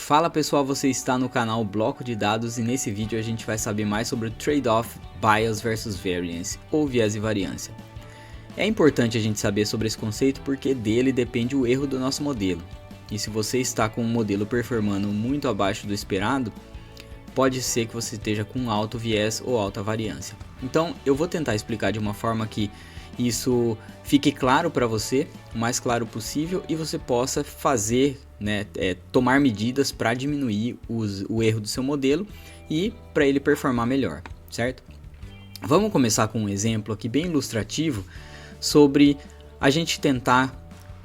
Fala pessoal, você está no canal Bloco de Dados e nesse vídeo a gente vai saber mais sobre o Trade-off Bias versus Variance, ou viés e variância. É importante a gente saber sobre esse conceito porque dele depende o erro do nosso modelo. E se você está com um modelo performando muito abaixo do esperado, pode ser que você esteja com alto viés ou alta variância. Então eu vou tentar explicar de uma forma que isso fique claro para você, o mais claro possível, e você possa fazer, tomar medidas para diminuir o erro do seu modelo e para ele performar melhor, certo? Vamos começar com um exemplo aqui bem ilustrativo sobre a gente tentar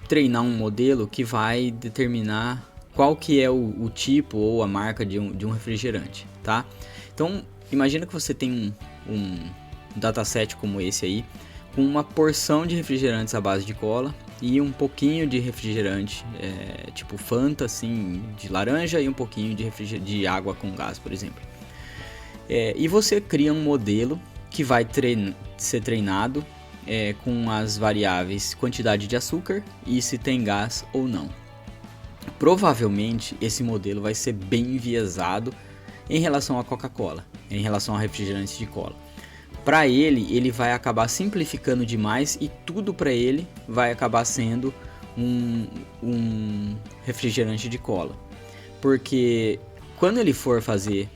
treinar um modelo que vai determinar qual que é o tipo ou a marca de um refrigerante, tá? Então, imagina que você tem um dataset como esse aí, com uma porção de refrigerantes à base de cola e um pouquinho de refrigerante, tipo Fanta, assim, de laranja, e um pouquinho de água com gás, por exemplo. E você cria um modelo que vai ser treinado com as variáveis quantidade de açúcar e se tem gás ou não. Provavelmente esse modelo vai ser bem enviesado em relação à Coca-Cola, em relação a refrigerantes de cola. Para ele vai acabar simplificando demais e tudo para ele vai acabar sendo um refrigerante de cola. Porque quando ele for fazer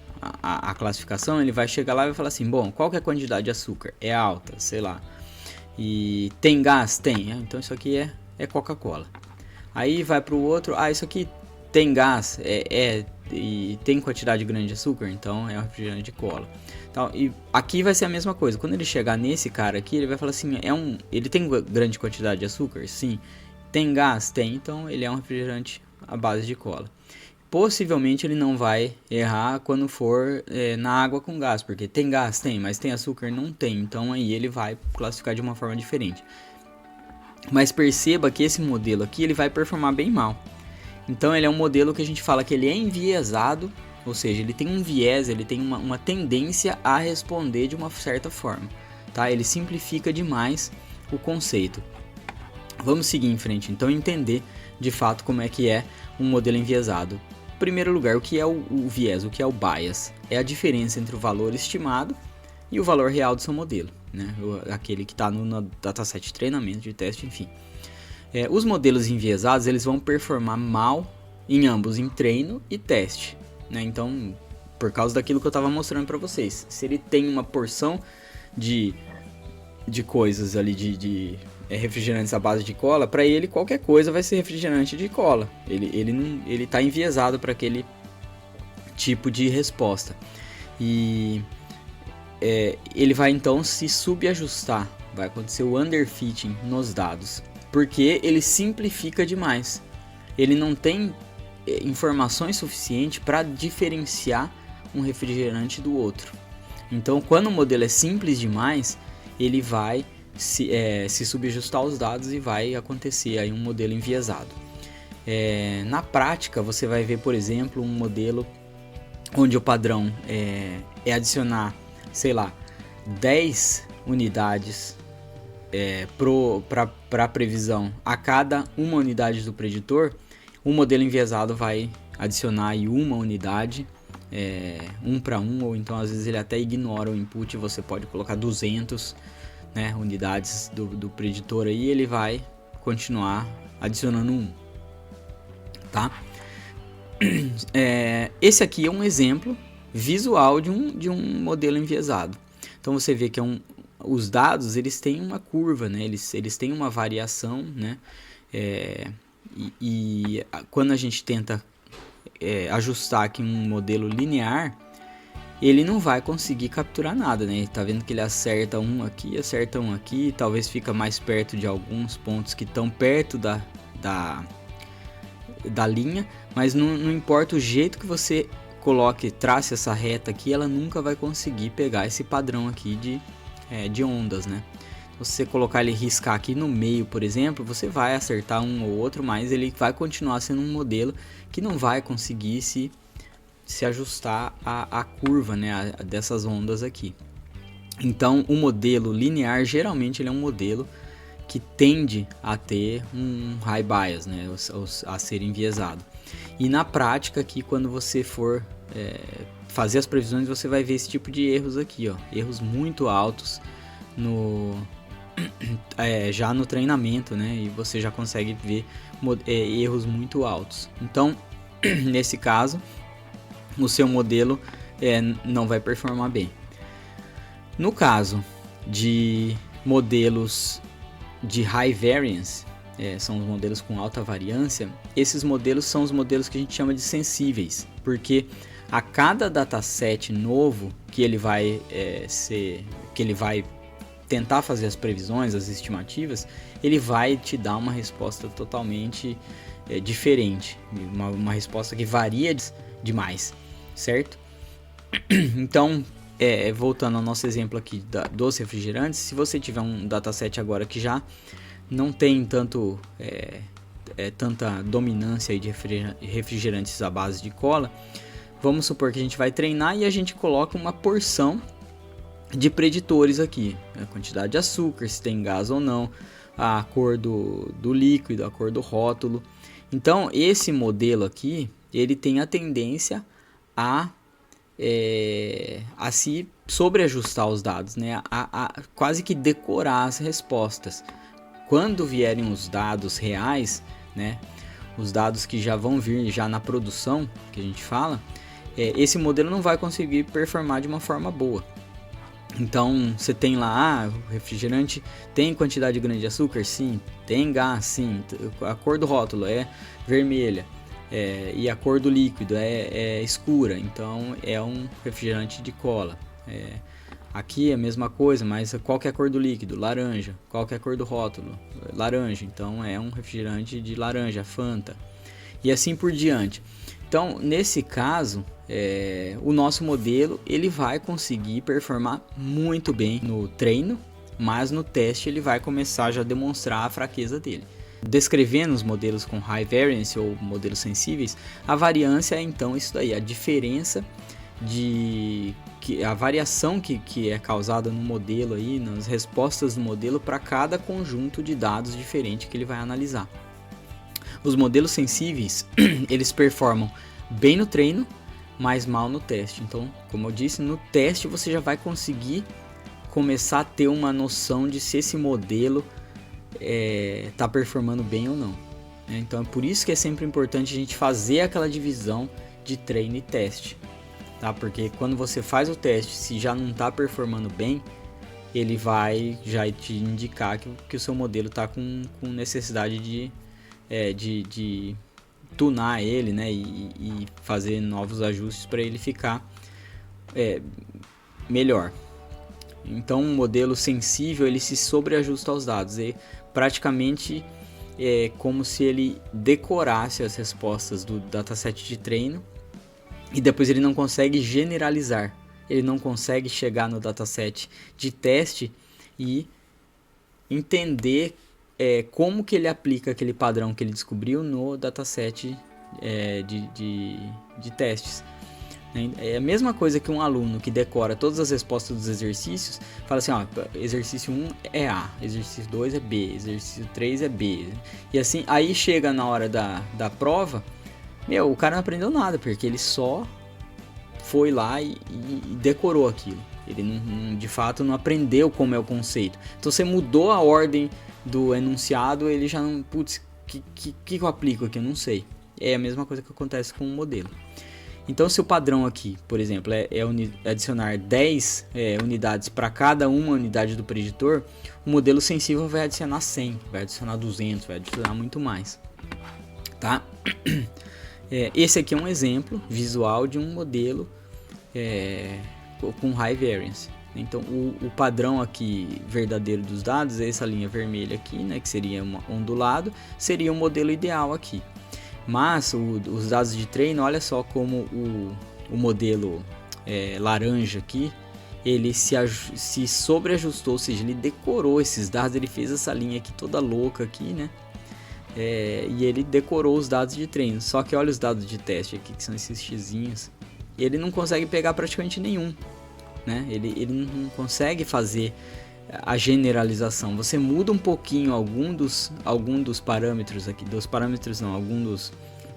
a classificação, ele vai chegar lá e vai falar assim, bom, qual que é a quantidade de açúcar? É alta, sei lá. E tem gás? Tem. Então isso aqui é Coca-Cola. Aí vai para o outro, isso aqui tem gás, e tem quantidade grande de açúcar, então é um refrigerante de cola. Então, e aqui vai ser a mesma coisa. Quando ele chegar nesse cara aqui, ele vai falar assim, ele tem grande quantidade de açúcar? Sim. Tem gás? Tem. Então ele é um refrigerante à base de cola. Possivelmente ele não vai errar quando for na água com gás, porque tem gás? Tem, mas tem açúcar? Não tem. Então aí ele vai classificar de uma forma diferente. Mas perceba que esse modelo aqui ele vai performar bem mal. Então ele é um modelo que a gente fala que ele é enviesado, ou seja, ele tem um viés, ele tem uma tendência a responder de uma certa forma, tá? Ele simplifica demais o conceito. Vamos seguir em frente, então, entender de fato como é que é um modelo enviesado. Em primeiro lugar, o que é o viés, o que é o bias? É a diferença entre o valor estimado e o valor real do seu modelo, né? Aquele que está no dataset de treinamento, de teste, enfim. Os modelos enviesados eles vão performar mal em ambos, em treino e teste, né? Então, por causa daquilo que eu estava mostrando para vocês, se ele tem uma porção de coisas ali, de refrigerantes à base de cola, para ele qualquer coisa vai ser refrigerante de cola. Ele está enviesado para aquele tipo de resposta. E ele vai então se subajustar, vai acontecer o underfitting nos dados, porque ele simplifica demais. Ele não tem informações suficientes para diferenciar um refrigerante do outro. Então, quando o modelo é simples demais, ele vai se subajustar aos dados e vai acontecer aí um modelo enviesado. Na prática, você vai ver, por exemplo, um modelo onde o padrão é adicionar, sei lá, 10 unidades para a previsão a cada uma unidade do preditor. O modelo enviesado vai adicionar aí uma unidade, 1 para 1, ou então às vezes ele até ignora o input, você pode colocar 200 unidades do preditor aí, ele vai continuar adicionando 1, tá? Esse aqui é um exemplo visual de um modelo enviesado. Então você vê que os dados eles têm uma curva, né? Eles têm uma variação, né? E quando a gente tenta ajustar aqui um modelo linear, ele não vai conseguir capturar nada, né? Tá vendo que ele acerta um aqui, talvez fica mais perto de alguns pontos que estão perto da linha, mas não importa o jeito que você trace essa reta aqui, ela nunca vai conseguir pegar esse padrão aqui de ondas, né? Se você colocar ele riscar aqui no meio, por exemplo, você vai acertar um ou outro, mas ele vai continuar sendo um modelo que não vai conseguir se ajustar à curva, né, dessas ondas aqui. Então, o modelo linear, geralmente, ele é um modelo que tende a ter um high bias, né, a ser enviesado. E na prática aqui, quando você for fazer as previsões, você vai ver esse tipo de erros aqui, ó, erros muito altos já no treinamento, né? E você já consegue ver erros muito altos. Então, nesse caso, o seu modelo não vai performar bem. No caso de modelos de high variance, são os modelos com alta variância, esses modelos são os modelos que a gente chama de sensíveis, porque a cada dataset novo que ele vai tentar fazer as previsões, as estimativas, ele vai te dar uma resposta totalmente diferente, uma resposta que varia demais, certo? Então, voltando ao nosso exemplo aqui dos refrigerantes, se você tiver um dataset agora que já não tem tanta dominância aí de refrigerantes à base de cola, vamos supor que a gente vai treinar e a gente coloca uma porção de preditores aqui, a quantidade de açúcar, se tem gás ou não, a cor do líquido, a cor do rótulo. Então esse modelo aqui, ele tem a tendência a se sobreajustar os dados, né? a quase que decorar as respostas. Quando vierem os dados reais, né? Os dados que já vão vir já na produção, que a gente fala, esse modelo não vai conseguir performar de uma forma boa. Então você tem lá, o refrigerante tem quantidade grande de açúcar? Sim. Tem gás? Sim. A cor do rótulo é vermelha, e a cor do líquido é escura, então é um refrigerante de cola. Aqui é a mesma coisa, mas qual que é a cor do líquido? Laranja. Qual que é a cor do rótulo? Laranja, então é um refrigerante de laranja, Fanta. E assim por diante. Então, nesse caso, o nosso modelo ele vai conseguir performar muito bem no treino, mas no teste ele vai começar já a demonstrar a fraqueza dele. Descrevendo os modelos com high variance ou modelos sensíveis, a variância é então isso daí, a diferença a variação que é causada no modelo aí, nas respostas do modelo para cada conjunto de dados diferente que ele vai analisar. Os modelos sensíveis, eles performam bem no treino, mas mal no teste. Então, como eu disse, no teste você já vai conseguir começar a ter uma noção de se esse modelo está performando bem ou não. Então, é por isso que é sempre importante a gente fazer aquela divisão de treino e teste. Tá? Porque quando você faz o teste, se já não está performando bem, ele vai já te indicar que o seu modelo está com necessidade de tunar ele, né, e fazer novos ajustes para ele ficar melhor. Então, um modelo sensível ele se sobreajusta aos dados e praticamente é como se ele decorasse as respostas do dataset de treino e depois ele não consegue generalizar, ele não consegue chegar no dataset de teste e entender como que ele aplica aquele padrão que ele descobriu no dataset de testes. É a mesma coisa que um aluno que decora todas as respostas dos exercícios, fala assim, ó, exercício 1 é A, exercício 2 é B, exercício 3 é B. E assim, aí chega na hora da prova, o cara não aprendeu nada, porque ele só foi lá e decorou aquilo. Ele de fato não aprendeu como é o conceito. Então você mudou a ordem do enunciado, ele já não... Putz, que eu aplico aqui? Eu não sei. É a mesma coisa que acontece com o modelo. Então, se o padrão aqui, por exemplo, é adicionar 10 unidades para cada uma unidade do preditor, o modelo sensível vai adicionar 100, vai adicionar 200, vai adicionar muito mais. Tá? Esse aqui é um exemplo visual de um modelo com high variance. Então, o padrão aqui verdadeiro dos dados é essa linha vermelha aqui, né, que seria ondulado, seria o modelo ideal aqui. Mas os dados de treino, olha só como o modelo laranja aqui, ele se sobreajustou, ou seja, ele decorou esses dados, ele fez essa linha aqui toda louca aqui, né? E ele decorou os dados de treino. Só que olha os dados de teste aqui, que são esses xizinhos, ele não consegue pegar praticamente nenhum, né? Ele não consegue fazer a generalização. Você muda um pouquinho algum dos parâmetros aqui, algum dos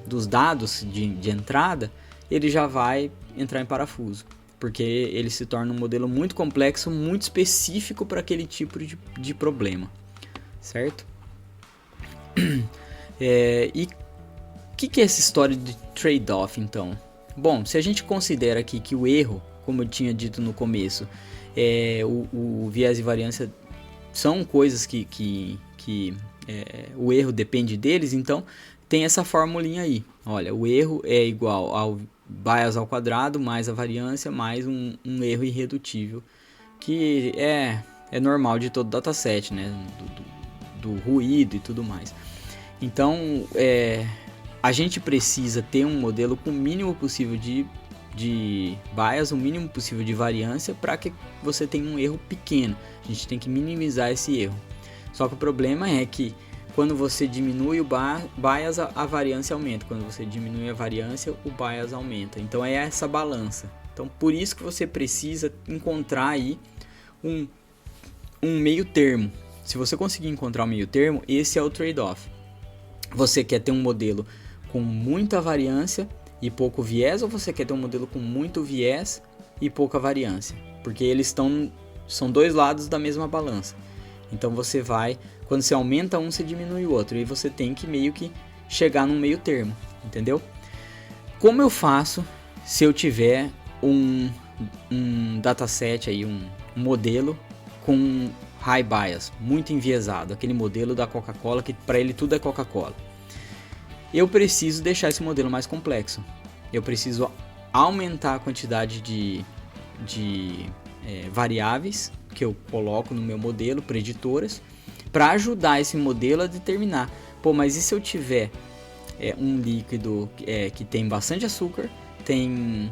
dos dados de entrada, ele já vai entrar em parafuso, porque ele se torna um modelo muito complexo, muito específico para aquele tipo de problema, certo? E o que é essa história de trade-off, então? Bom, se a gente considera aqui que o erro, como eu tinha dito no começo, o viés e variância são coisas que o erro depende deles, então tem essa formulinha aí. Olha, o erro é igual ao bias ao quadrado mais a variância mais um erro irredutível, que é normal de todo dataset, né? Do ruído e tudo mais. Então, a gente precisa ter um modelo com o mínimo possível de bias, o mínimo possível de variância, para que você tenha um erro pequeno. A gente tem que minimizar esse erro. Só que o problema é que quando você diminui o bias, a variância aumenta. Quando você diminui a variância, o bias aumenta. Então é essa balança. Então por isso que você precisa encontrar aí um meio termo. Se você conseguir encontrar um meio termo, esse é o trade-off. Você quer ter um modelo com muita variância e pouco viés, ou você quer ter um modelo com muito viés e pouca variância? Porque eles são dois lados da mesma balança. Então você vai, quando você aumenta um, você diminui o outro, e você tem que meio que chegar num meio termo, entendeu? Como eu faço se eu tiver um dataset aí, um modelo com high bias, muito enviesado, aquele modelo da Coca-Cola que para ele tudo é Coca-Cola? Eu preciso deixar esse modelo mais complexo. Eu preciso aumentar a quantidade de variáveis que eu coloco no meu modelo, preditoras, para ajudar esse modelo a determinar. Pô, mas e se eu tiver um líquido que tem bastante açúcar, tem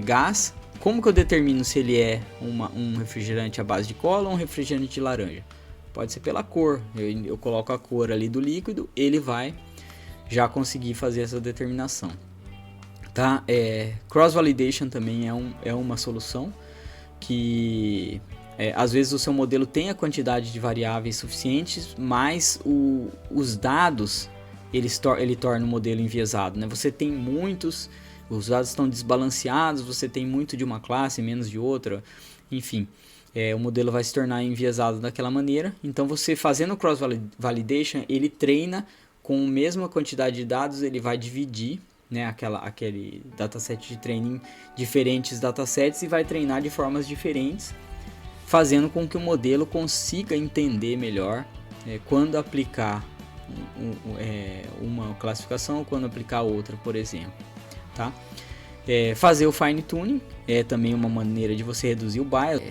gás, como que eu determino se ele é um refrigerante à base de cola ou um refrigerante de laranja? Pode ser pela cor. Eu coloco a cor ali do líquido, ele vai já conseguir fazer essa determinação. Tá? Cross-validation também é uma solução que às vezes o seu modelo tem a quantidade de variáveis suficientes, mas os dados ele torna o modelo enviesado, né? Você tem muitos, os dados estão desbalanceados, você tem muito de uma classe, menos de outra, enfim, o modelo vai se tornar enviesado daquela maneira. Então você fazendo cross-validation, ele treina com a mesma quantidade de dados, ele vai dividir, né, aquele dataset de treino em diferentes datasets e vai treinar de formas diferentes, fazendo com que o modelo consiga entender melhor quando aplicar uma classificação ou quando aplicar outra, por exemplo. Tá? Fazer o fine tuning é também uma maneira de você reduzir o bias.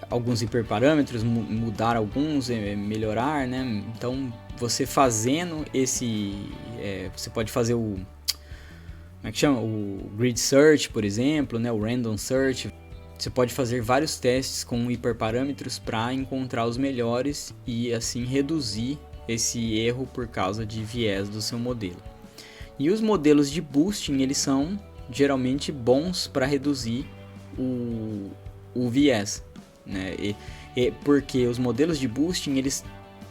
Alguns hiperparâmetros, mudar alguns, melhorar, né? Então você fazendo você pode fazer como é que chama? O grid search, por exemplo, né? O random search. Você pode fazer vários testes com hiperparâmetros para encontrar os melhores e assim reduzir esse erro por causa de viés do seu modelo. E os modelos de boosting, eles são geralmente bons para reduzir o viés, né? Porque os modelos de boosting, eles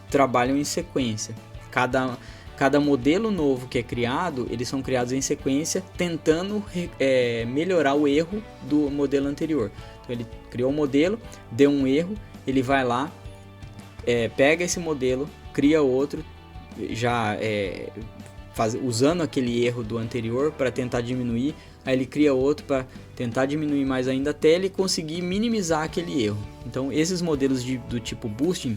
trabalham em sequência. Cada modelo novo que é criado, eles são criados em sequência, tentando melhorar o erro do modelo anterior. Então ele criou um modelo, deu um erro, ele vai lá, pega esse modelo, cria outro, já usando aquele erro do anterior para tentar diminuir, aí ele cria outro para tentar diminuir mais ainda, até ele conseguir minimizar aquele erro. Então esses modelos do tipo boosting,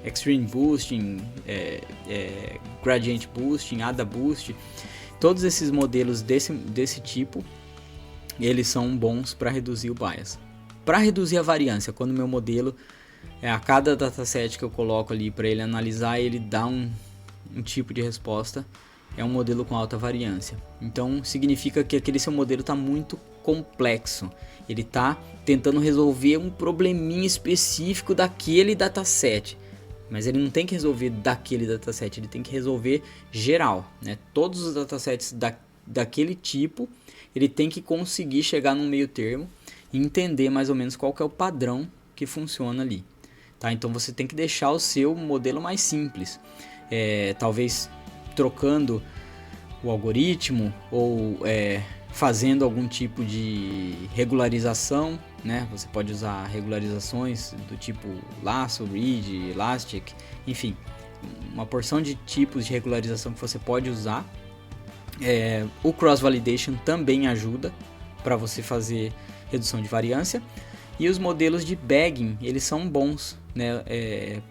Extreme Boosting, Gradient Boosting, ADA Boost, todos esses modelos desse tipo, eles são bons para reduzir o bias. Para reduzir a variância, quando o meu modelo, a cada dataset que eu coloco ali para ele analisar, ele dá um tipo de resposta, é um modelo com alta variância. Então significa que aquele seu modelo está muito complexo, ele está tentando resolver um probleminha específico daquele dataset. Mas ele não tem que resolver daquele dataset, ele tem que resolver geral, né? Todos os datasets daquele tipo, ele tem que conseguir chegar num meio termo e entender mais ou menos qual que é o padrão que funciona ali. Tá? Então você tem que deixar o seu modelo mais simples. Talvez trocando o algoritmo ou fazendo algum tipo de regularização, né? Você pode usar regularizações do tipo lasso, read, elastic, enfim, uma porção de tipos de regularização que você pode usar. O cross validation também ajuda para você fazer redução de variância, e os modelos de bagging, eles são bons, né,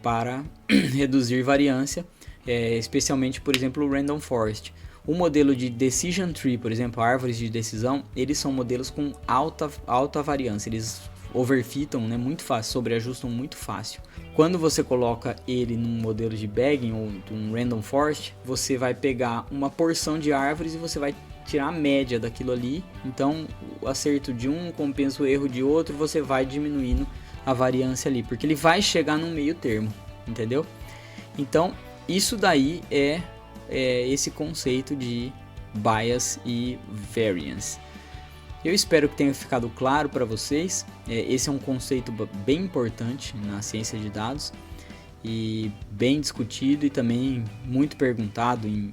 para reduzir variância, especialmente, por exemplo, o random forest. O modelo de decision tree, por exemplo, árvores de decisão, eles são modelos com alta variância, eles overfitam, né, muito fácil, sobreajustam muito fácil. Quando você coloca ele num modelo de bagging ou um random forest, você vai pegar uma porção de árvores e você vai tirar a média daquilo ali. Então o acerto de um compensa o erro de outro, você vai diminuindo a variância ali, porque ele vai chegar num meio termo, entendeu? Então isso daí é esse conceito de bias e variance. Eu espero que tenha ficado claro para vocês. Esse é um conceito bem importante na ciência de dados e bem discutido e também muito perguntado em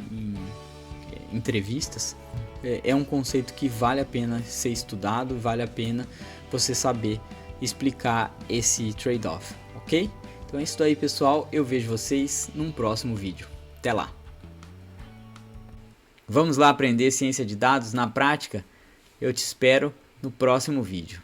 entrevistas. É um conceito que vale a pena ser estudado, vale a pena você saber explicar esse trade-off, ok? Então é isso aí, pessoal, eu vejo vocês num próximo vídeo. Até lá! Vamos lá aprender ciência de dados na prática? Eu te espero no próximo vídeo.